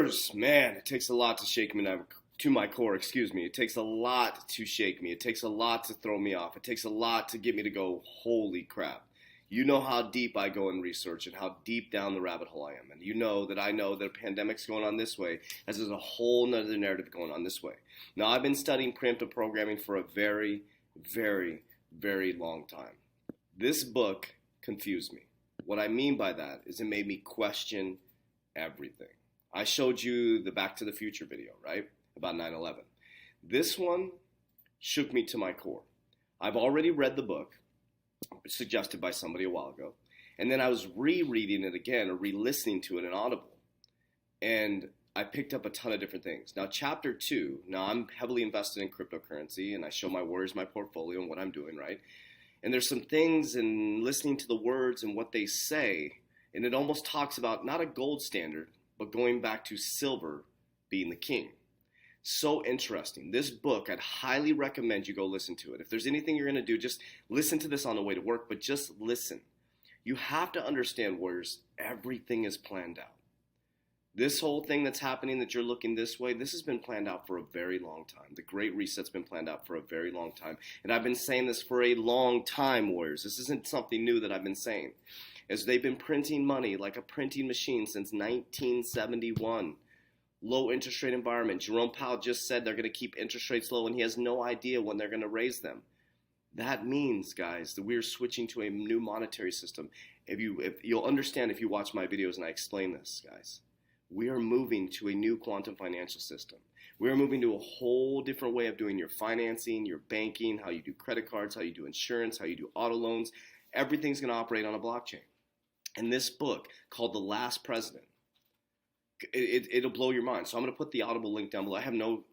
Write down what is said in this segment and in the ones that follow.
Warriors, man, it takes a lot to shake me to my core, excuse me. It takes a lot to shake me. It takes a lot to throw me off. It takes a lot to get me to go, holy crap. You know how deep I go in research and how deep down the rabbit hole I am. And you know that I know that a pandemic's going on this way, as there's a whole nother narrative going on this way. Now, I've been studying preemptive programming for a very, very, very long time. This book confused me. What I mean by that is it made me question everything. I showed you the Back to the Future video, right? About 9/11. This one shook me to my core. I've already read the book, suggested by somebody a while ago, and then I was rereading it again or re-listening to it in Audible, and I picked up a ton of different things. Now, chapter 2, now I'm heavily invested in cryptocurrency, and I show my warriors my portfolio and what I'm doing, right? And there's some things in listening to the words and what they say, and it almost talks about not a gold standard, but going back to silver being the king. So interesting. This book, I'd highly recommend you go listen to it. If there's anything you're going to do, just listen to this on the way to work, but just listen. You have to understand, warriors, everything is planned out. This whole thing that's happening that you're looking this way, this has been planned out for a very long time. The Great Reset's been planned out for a very long time. And I've been saying this for a long time, warriors. This isn't something new that I've been saying. As they've been printing money like a printing machine since 1971. Low interest rate environment. Jerome Powell just said they're going to keep interest rates low, and he has no idea when they're going to raise them. That means, guys, that we're switching to a new monetary system. If you'll understand if you watch my videos and I explain this, guys. We are moving to a new quantum financial system. We are moving to a whole different way of doing your financing, your banking, how you do credit cards, how you do insurance, how you do auto loans. Everything's going to operate on a blockchain. And this book called The Last President, it'll blow your mind. So I'm going to put the Audible link down below. I have no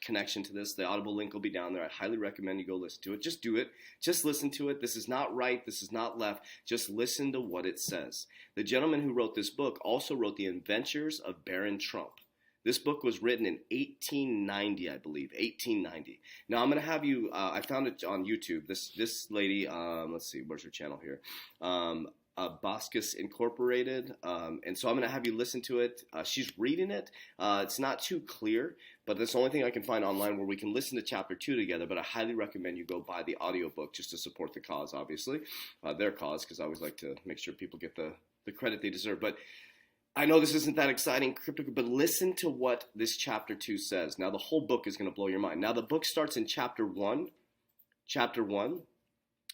connection to this. The Audible link will be down there. I highly recommend you go listen to it. Just do it. Just listen to it. This is not right. This is not left. Just listen to what it says. The gentleman who wrote this book also wrote The Adventures of Baron Trump. This book was written in 1890, I believe, 1890. Now I'm going to have you, I found it on YouTube. This lady, let's see, where's her channel here? Boscus Incorporated, and so I'm going to have you listen to it. She's reading it. It's not too clear, but that's the only thing I can find online where we can listen to chapter 2 together, but I highly recommend you go buy the audiobook just to support the cause, obviously, their cause, because I always like to make sure people get the credit they deserve. But I know this isn't that exciting, crypto, but listen to what this chapter 2 says. Now, the whole book is going to blow your mind. Now, the book starts in chapter 1,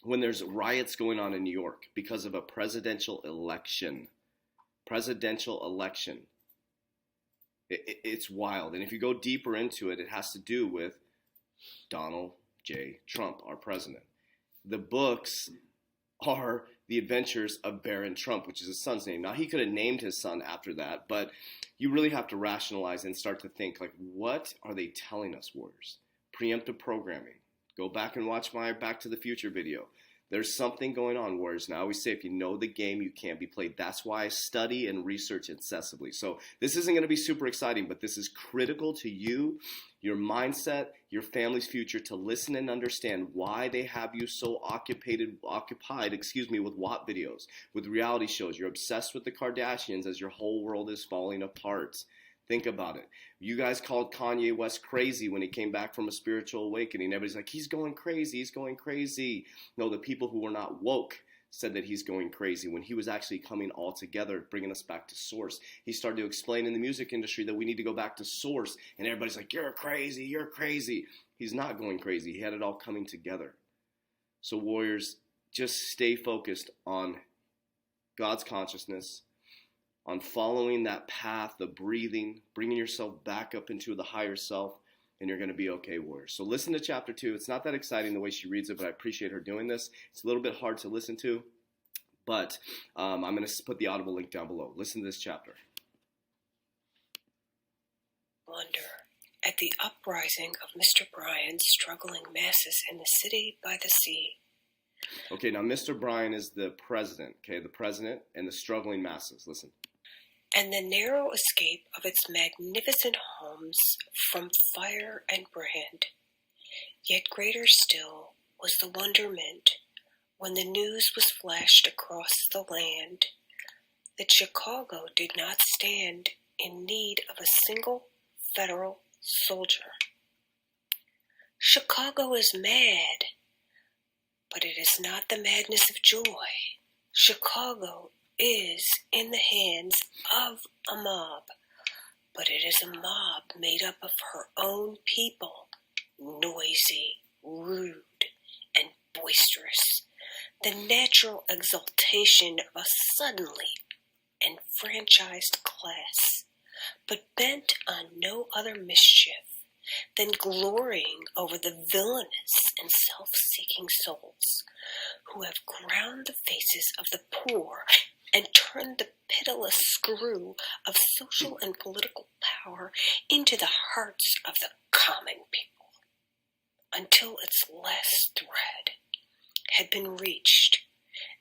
when there's riots going on in New York because of a presidential election. It's wild. And if you go deeper into it, it has to do with Donald J. Trump, our president. The books are The Adventures of Baron Trump, which is his son's name. Now, he could have named his son after that, but you really have to rationalize and start to think, like, what are they telling us, warriors? Preemptive programming. Go back and watch my Back to the Future video. There's something going on, warriors. Now, I always say, if you know the game, you can't be played. That's why I study and research incessantly. So this isn't going to be super exciting, but this is critical to you, your mindset, your family's future, to listen and understand why they have you so occupied, with Watt videos, with reality shows. You're obsessed with the Kardashians as your whole world is falling apart. Think about it. You guys called Kanye West crazy when he came back from a spiritual awakening. Everybody's like, he's going crazy, he's going crazy. No, the people who were not woke said that he's going crazy when he was actually coming all together, bringing us back to source. He started to explain in the music industry that we need to go back to source. And everybody's like, you're crazy, you're crazy. He's not going crazy. He had it all coming together. So warriors, just stay focused on God's consciousness, on following that path, the breathing, bringing yourself back up into the higher self, and you're going to be okay, warriors. So listen to chapter 2. It's not that exciting the way she reads it, but I appreciate her doing this. It's a little bit hard to listen to, but I'm going to put the Audible link down below. Listen to this chapter. Wonder at the uprising of Mr. Bryan's struggling masses in the city by the sea. Okay, now Mr. Bryan is the president, okay, the president and the struggling masses. Listen. And the narrow escape of its magnificent homes from fire and brand. Yet greater still was the wonderment when the news was flashed across the land that Chicago did not stand in need of a single federal soldier. Chicago is mad, but it is not the madness of joy. Chicago is in the hands of a mob, but it is a mob made up of her own people, noisy, rude, and boisterous, the natural exaltation of a suddenly enfranchised class, but bent on no other mischief than glorying over the villainous and self-seeking souls who have ground the faces of the poor and turned the pitiless screw of social and political power into the hearts of the common people, until its last thread had been reached,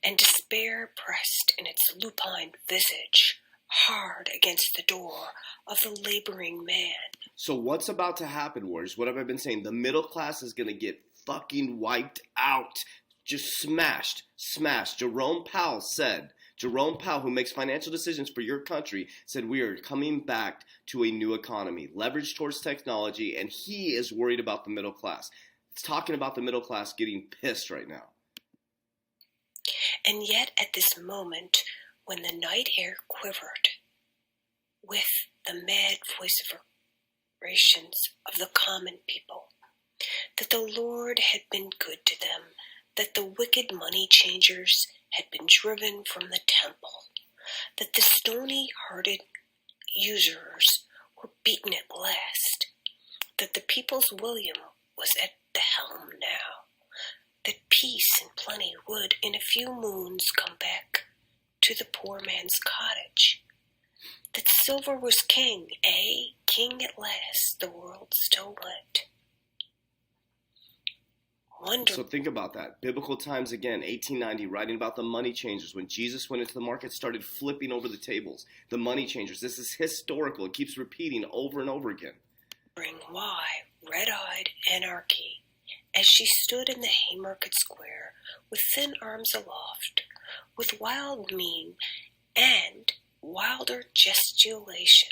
and despair pressed in its lupine visage hard against the door of the laboring man. So what's about to happen, Warriors? What have I been saying? The middle class is going to get fucking wiped out. Just smashed. Jerome Powell, who makes financial decisions for your country, said we are coming back to a new economy, leveraged towards technology, and he is worried about the middle class. It's talking about the middle class getting pissed right now. And yet at this moment, when the night air quivered with the mad vociferations of the common people, that the Lord had been good to them, that the wicked money changers had been driven from the temple, that the stony-hearted usurers were beaten at last, that the people's William was at the helm now, that peace and plenty would in a few moons come back to the poor man's cottage, that silver was king, king at last, the world still went. So think about that. Biblical times again, 1890, writing about the money changers. When Jesus went into the market, started flipping over the tables. The money changers. This is historical. It keeps repeating over and over again. Why, red-eyed anarchy, as she stood in the Haymarket Square, with thin arms aloft, with wild mien and wilder gesticulation,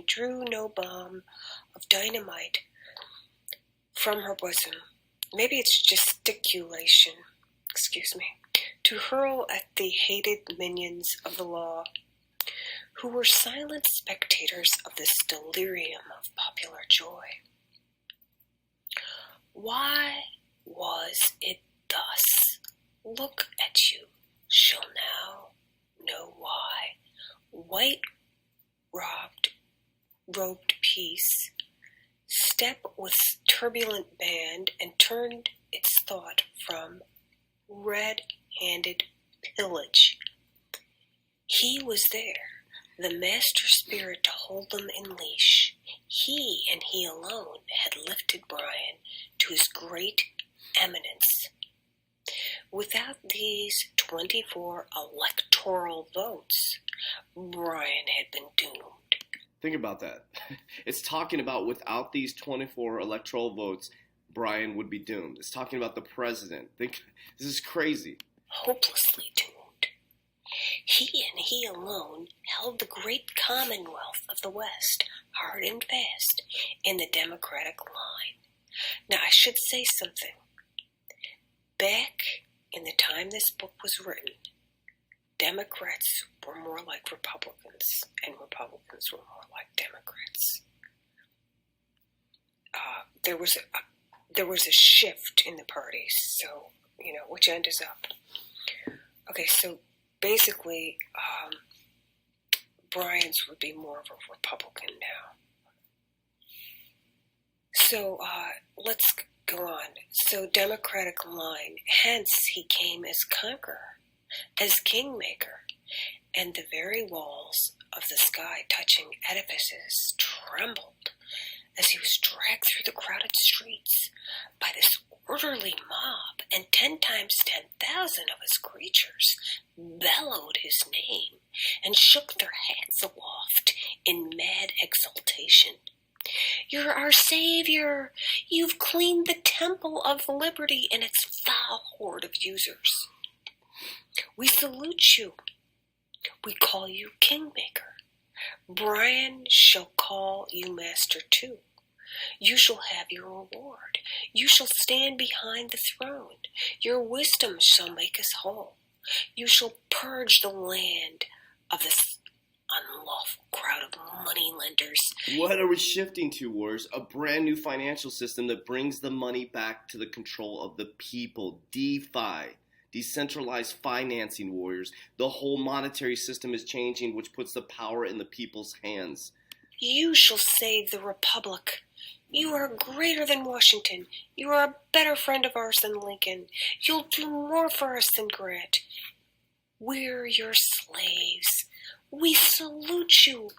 drew no bomb of dynamite from her bosom. Maybe it's gesticulation, to hurl at the hated minions of the law, who were silent spectators of this delirium of popular joy. Why was it thus? Look at you, shall now know why. White-robed peace, step with turbulent band, and turned its thought from red-handed pillage. He was there, the master spirit to hold them in leash. He and he alone had lifted Bryan to his great eminence. Without these 24 electoral votes, Bryan had been doomed. Think about that. It's talking about without these 24 electoral votes, Bryan would be doomed. It's talking about the president. This is crazy. Hopelessly doomed. He and he alone held the great commonwealth of the West hard and fast in the Democratic line. Now, I should say something. Back in the time this book was written, Democrats were more like Republicans, and Republicans were more like Democrats. There was a shift in the parties, so, which end is up. Okay, so basically, Bryan's would be more of a Republican now. So let's go on. So Democratic line, hence he came as conqueror, as kingmaker, and the very walls of the sky-touching edifices trembled as he was dragged through the crowded streets by this orderly mob, and 10 times 10,000 of his creatures bellowed his name and shook their hats aloft in mad exultation. "You're our savior! You've cleaned the temple of liberty and its foul horde of users. We salute you. We call you Kingmaker. Brian shall call you Master too. You shall have your reward. You shall stand behind the throne. Your wisdom shall make us whole. You shall purge the land of this unlawful crowd of moneylenders. What are we shifting to, Warriors? A brand new financial system that brings the money back to the control of the people. DeFi. Decentralized financing, Warriors. The whole monetary system is changing, which puts the power in the people's hands. You shall save the Republic. You are greater than Washington. You are a better friend of ours than Lincoln. You'll do more for us than Grant. We're your slaves. We salute you.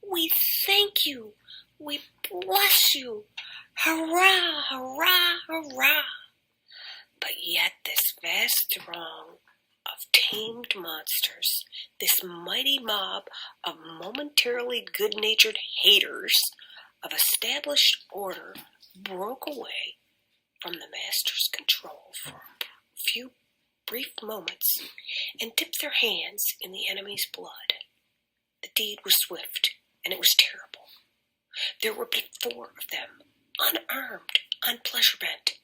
We thank you. We bless you. Hurrah, hurrah, hurrah. But yet this vast throng of tamed monsters, this mighty mob of momentarily good-natured haters of established order broke away from the master's control for a few brief moments and dipped their hands in the enemy's blood. The deed was swift, and it was terrible. There were but 4 of them, unarmed, unpleasure-bent.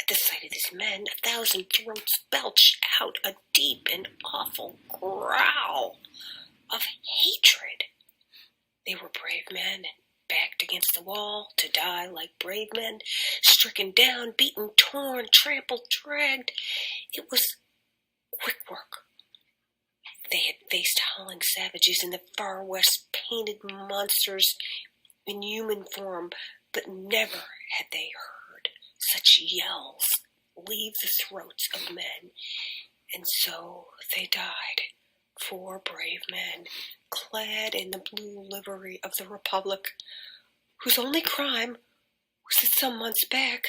At the sight of these men, 1,000 throats belched out a deep and awful growl of hatred. They were brave men, backed against the wall to die like brave men, stricken down, beaten, torn, trampled, dragged. It was quick work. They had faced howling savages in the far west, painted monsters in human form, but never had they heard such yells leave the throats of men. And so they died. 4 brave men, clad in the blue livery of the Republic, whose only crime was that some months back,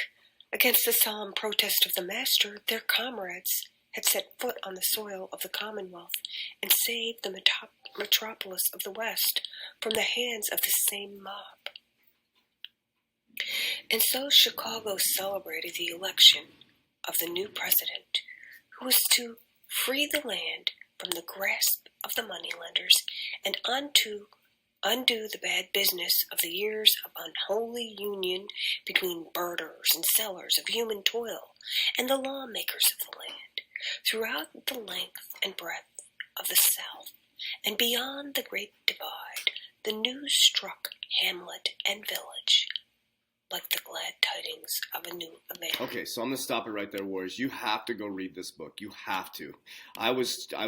against the solemn protest of the master, their comrades had set foot on the soil of the Commonwealth and saved the metropolis of the West from the hands of the same mob. And so Chicago celebrated the election of the new president, who was to free the land from the grasp of the moneylenders and undo the bad business of the years of unholy union between birders and sellers of human toil and the lawmakers of the land. Throughout the length and breadth of the South and beyond the Great Divide, the news struck hamlet and village like the glad tidings of a new event. Okay, so I'm going to stop it right there, Warriors. You have to go read this book. You have to. I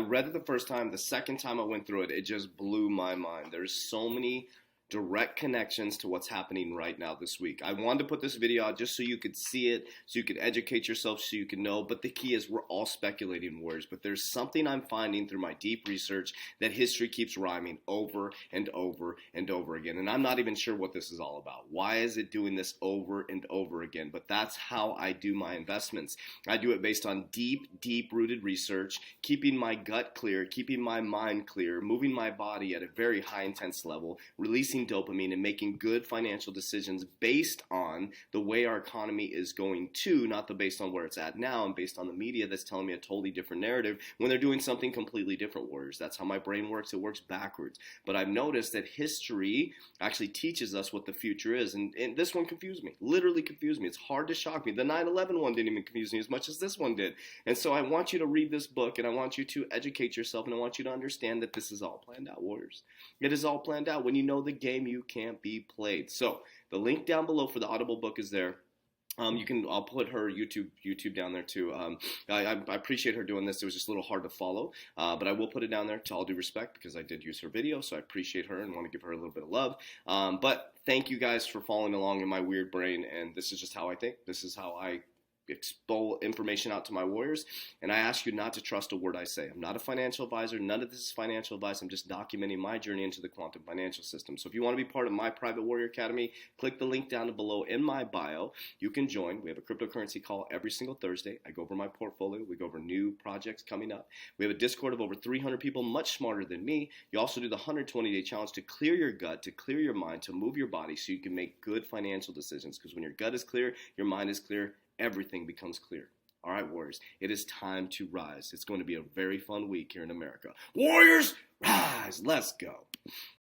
read it the first time. The second time I went through it, it just blew my mind. There's so many direct connections to what's happening right now this week. I wanted to put this video out just so you could see it, so you could educate yourself, so you could know. But the key is we're all speculating, Warriors. But there's something I'm finding through my deep research that history keeps rhyming over and over and over again. And I'm not even sure what this is all about. Why is it doing this over and over again? But that's how I do my investments. I do it based on deep-rooted research, keeping my gut clear, keeping my mind clear, moving my body at a very high intense level, releasing dopamine and making good financial decisions based on the way our economy is going to, not based on where it's at now and based on the media that's telling me a totally different narrative when they're doing something completely different, Warriors. That's how my brain works. It works backwards. But I've noticed that history actually teaches us what the future is. And this one confused me, literally confused me. It's hard to shock me. The 9/11 one didn't even confuse me as much as this one did. And so I want you to read this book and I want you to educate yourself and I want you to understand that this is all planned out, Warriors. It is all planned out. When you know the game, you can't be played. So the link down below for the Audible book is there. I'll put her YouTube down there too. I appreciate her doing this. It was just a little hard to follow, but I will put it down there to all due respect because I did use her video, so I appreciate her and want to give her a little bit of love. But thank you guys for following along in my weird brain, and this is just how I think. This is how I expose information out to my Warriors, and I ask you not to trust a word I say. I'm not a financial advisor. None of this is financial advice. I'm just documenting my journey into the quantum financial system. So if you want to be part of my private Warrior Academy, click the link down below in my bio. You can join. We have a cryptocurrency call every single Thursday. I go over my portfolio. We go over new projects coming up. We have a Discord of over 300 people, much smarter than me. You also do the 120-day challenge to clear your gut, to clear your mind, to move your body so you can make good financial decisions. Because when your gut is clear, your mind is clear, everything becomes clear. All right, Warriors, it is time to rise. It's going to be a very fun week here in America. Warriors, Rise, let's go.